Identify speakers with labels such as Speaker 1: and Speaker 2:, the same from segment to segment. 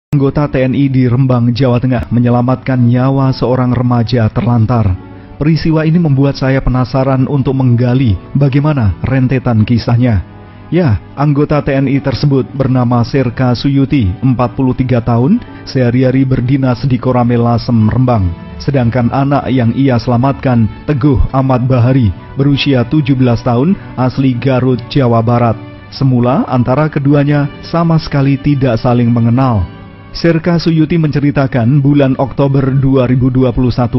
Speaker 1: Anggota TNI di Rembang, Jawa Tengah menyelamatkan nyawa seorang remaja terlantar. Peristiwa ini membuat saya penasaran untuk menggali bagaimana rentetan kisahnya. Ya, anggota TNI tersebut bernama Serka Suyuti, 43 tahun, sehari-hari berdinas di Koramil Lasem, Rembang. Sedangkan anak yang ia selamatkan, Teguh Ahmad Bahari, berusia 17 tahun, asli Garut, Jawa Barat. Semula antara keduanya sama sekali tidak saling mengenal. Serka Suyuti menceritakan bulan Oktober 2021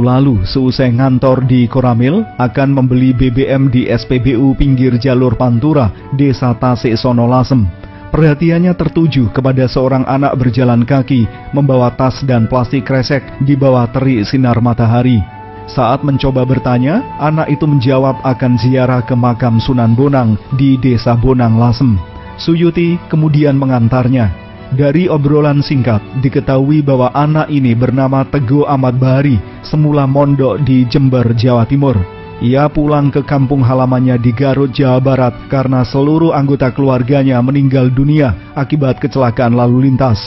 Speaker 1: lalu seusai ngantor di Koramil akan membeli BBM di SPBU pinggir jalur Pantura, Desa Tasik Sono Lasem. Perhatiannya tertuju kepada seorang anak berjalan kaki membawa tas dan plastik kresek di bawah terik sinar matahari. Saat mencoba bertanya, anak itu menjawab akan ziarah ke makam Sunan Bonang di Desa Bonang Lasem. Suyuti kemudian mengantarnya. Dari obrolan singkat, diketahui bahwa anak ini bernama Teguh Ahmad Bahari, semula mondok di Jember, Jawa Timur. Ia pulang ke kampung halamannya di Garut, Jawa Barat karena seluruh anggota keluarganya meninggal dunia akibat kecelakaan lalu lintas.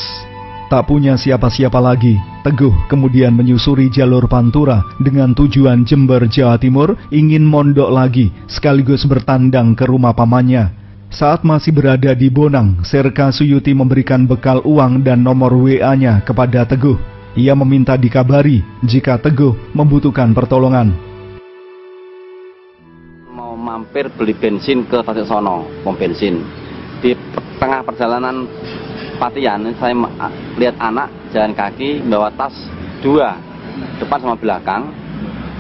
Speaker 1: Tak punya siapa-siapa lagi, Teguh kemudian menyusuri jalur Pantura dengan tujuan Jember, Jawa Timur, ingin mondok lagi sekaligus bertandang ke rumah pamannya. Saat masih berada di Bonang, Serka Suyuti memberikan bekal uang dan nomor WA-nya kepada Teguh. Ia meminta dikabari jika Teguh membutuhkan pertolongan.
Speaker 2: Mau mampir beli bensin ke Tasik Sono, pom bensin. Di tengah perjalanan Patian, saya lihat anak jalan kaki bawa tas dua, depan sama belakang,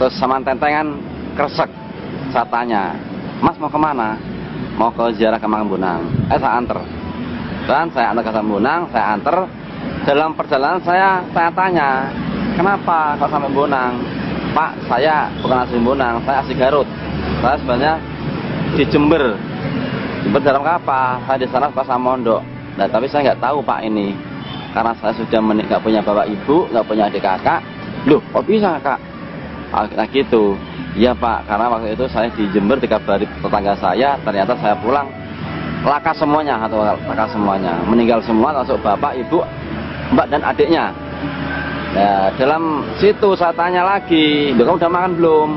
Speaker 2: terus sama tentengan kresek. Saya tanya, "Mas mau kemana?" "Mau ke ziarah ke makam Bonang." Saya anter. Dan saya antar ke makam Bonang, saya anter. Dalam perjalanan saya tanya, "Kenapa kau sampai Bonang?" "Pak, saya bukan asli Bonang, saya asli Garut. Saya sebenarnya di Jember. Jember dalam apa? Saya di sana pas mondok. Nah, tapi saya nggak tahu Pak ini. Karena saya sudah nggak punya bapak ibu, nggak punya adik kakak." "Loh, kok bisa Kak?" Nah gitu. "Iya Pak, karena waktu itu saya di Jember dikabari tetangga saya, ternyata saya pulang laka semuanya atau laka semuanya, meninggal semua termasuk bapak, ibu, mbak dan adiknya." Nah, dalam situ saya tanya lagi, "Kamu udah makan belum?"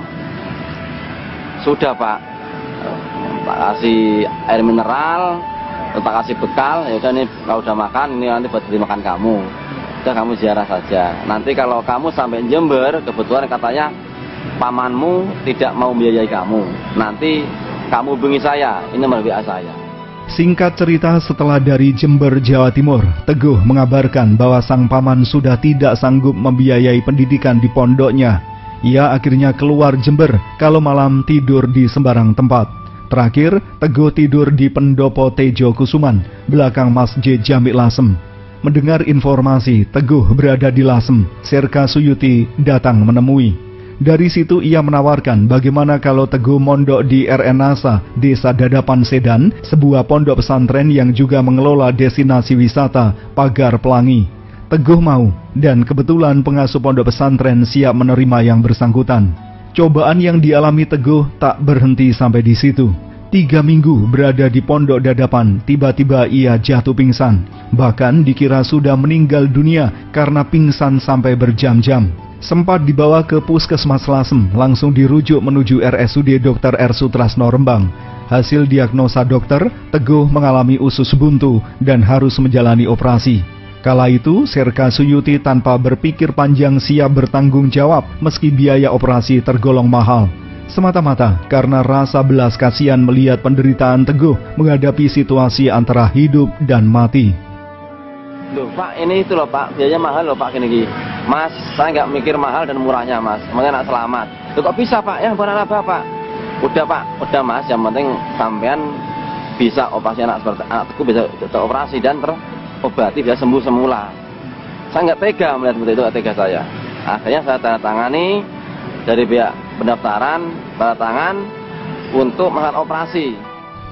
Speaker 2: "Sudah Pak, tak kasih air mineral, tak kasih bekal, ya udah nih kalau udah makan ini nanti buat beli makan kamu. Udah kamu ziarah saja. Nanti kalau kamu sampai Jember, kebetulan katanya pamanmu tidak mau membiayai kamu. Nanti kamu hubungi saya, ini nomor WA saya."
Speaker 1: Singkat cerita, setelah dari Jember, Jawa Timur, Teguh mengabarkan bahwa sang paman sudah tidak sanggup membiayai pendidikan di pondoknya. Ia akhirnya keluar Jember, kalau malam tidur di sembarang tempat. Terakhir, Teguh tidur di Pendopo Tejo Kusuman, belakang Masjid Jami Lasem. Mendengar informasi Teguh berada di Lasem, Serka Suyuti datang menemui. Dari situ ia menawarkan bagaimana kalau Teguh mondok di RN Nasa, Desa Dadapan Sedan, sebuah pondok pesantren yang juga mengelola destinasi wisata Pagar Pelangi. Teguh mau, dan kebetulan pengasuh pondok pesantren siap menerima yang bersangkutan. Cobaan yang dialami Teguh tak berhenti sampai di situ. 3 minggu berada di pondok Dadapan, tiba-tiba ia jatuh pingsan. Bahkan dikira sudah meninggal dunia karena pingsan sampai berjam-jam. Sempat dibawa ke Puskesmas Lasem, langsung dirujuk menuju RSUD Dr. R. Sutrasno Rembang. Hasil diagnosa dokter, Teguh mengalami usus buntu dan harus menjalani operasi. Kala itu, Serka Suyuti tanpa berpikir panjang siap bertanggung jawab meski biaya operasi tergolong mahal. Semata-mata karena rasa belas kasihan melihat penderitaan Teguh menghadapi situasi antara hidup dan mati.
Speaker 2: "Loh Pak, ini itu loh Pak, biayanya mahal loh Pak gini. Mas, saya nggak mikir mahal dan murahnya Mas, semuanya nak selamat." "Loh kok bisa Pak? Ya bukan apa Pak." "Udah Pak, udah Mas, yang penting sampean bisa operasi anakku bisa teroperasi dan terobati, bisa sembuh semula." Saya nggak tega melihat seperti itu, nggak tega saya. Akhirnya saya tanda tangani dari pihak pendaftaran, tanda tangan untuk melakukan operasi.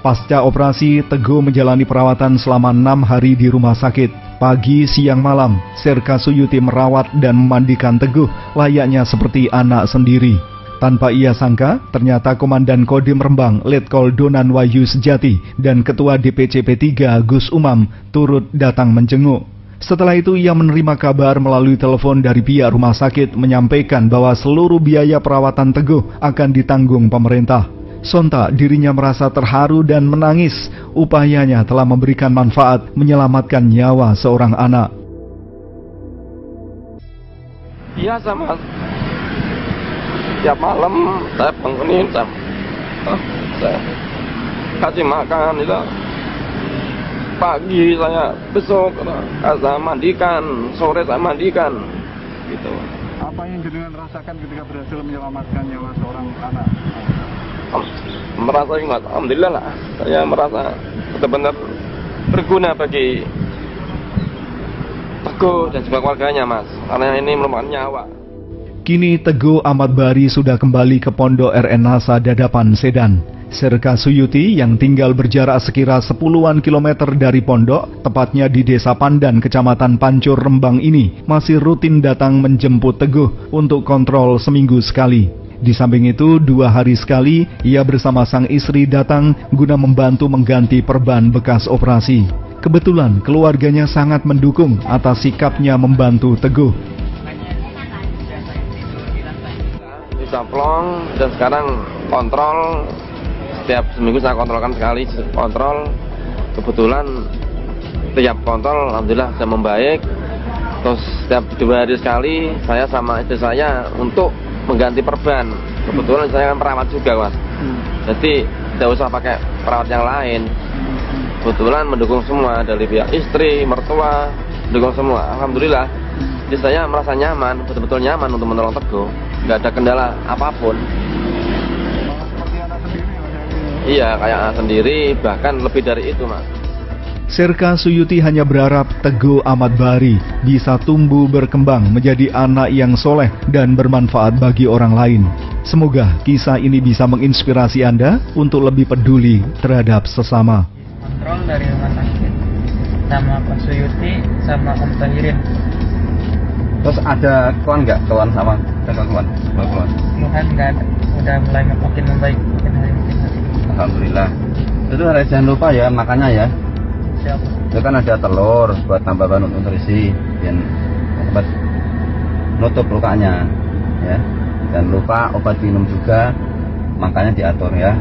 Speaker 1: Pasca operasi, Teguh menjalani perawatan selama 6 hari di rumah sakit. Pagi, siang, malam, Serka Suyuti merawat dan memandikan Teguh layaknya seperti anak sendiri. Tanpa ia sangka, ternyata Komandan Kodim Rembang, Letkol Donan Wahyu Sejati, dan Ketua DPC P3 Gus Umam turut datang menjenguk. Setelah itu ia menerima kabar melalui telepon dari pihak rumah sakit menyampaikan bahwa seluruh biaya perawatan Teguh akan ditanggung pemerintah. Sontak dirinya merasa terharu dan menangis. Upayanya telah memberikan manfaat menyelamatkan nyawa seorang anak.
Speaker 2: Iya sama. Tiap malam saya bangunin, saya kasih makan itu. Pagi saya besok saya mandikan, sore saya mandikan, gitu.
Speaker 3: Apa yang jenengan rasakan ketika berhasil menyelamatkan nyawa seorang anak?
Speaker 2: Merasa ingat, alhamdulillah lah. Saya merasa benar-benar berguna bagi Teguh dan juga keluarganya, Mas. Karena ini merupakan nyawa.
Speaker 1: Kini Teguh Ahmad Bari sudah kembali ke Pondok RN Nasa Dadapan, Sedan. Serka Suyuti yang tinggal berjarak sekira 10-an kilometer dari pondok, tepatnya di Desa Pandan, Kecamatan Pancur, Rembang ini, masih rutin datang menjemput Teguh untuk kontrol seminggu sekali. Di samping itu, 2 hari sekali, ia bersama sang istri datang guna membantu mengganti perban bekas operasi. Kebetulan keluarganya sangat mendukung atas sikapnya membantu Teguh.
Speaker 2: Plong dan sekarang kontrol setiap seminggu saya kontrolkan sekali, kontrol. Kebetulan setiap kontrol alhamdulillah saya membaik. Terus setiap 2 hari sekali saya sama istri saya untuk mengganti perban. Kebetulan saya kan perawat juga, Mas. Jadi tidak usah pakai perawat yang lain. Kebetulan mendukung semua dari pihak istri, mertua, mendukung semua. Alhamdulillah. Jadi saya merasa nyaman, betul-betul nyaman untuk menolong Teguh. Nggak ada kendala apapun.
Speaker 3: Seperti anak sendiri, Mas?
Speaker 2: Iya, kayak anak sendiri, bahkan lebih dari itu, Mas.
Speaker 1: Serka Suyuti hanya berharap Teguh Ahmad Bari bisa tumbuh berkembang menjadi anak yang soleh dan bermanfaat bagi orang lain. Semoga kisah ini bisa menginspirasi Anda untuk lebih peduli terhadap sesama.
Speaker 4: Kontrol dari rumah sakit sama Pak Suyuti sama Om Tahirin.
Speaker 5: Terus ada keluhan nggak? Keluhan sama keluhan?
Speaker 4: Keluhan nggak ada, udah mulai makin membaik makin hari.
Speaker 5: Alhamdulillah. Itu harus jangan lupa ya makannya ya.
Speaker 4: Siap.
Speaker 5: Itu kan ada telur buat tambahkan nutrisi dan obat nutup lukanya ya. Dan lupa obat minum juga, makanya diatur ya.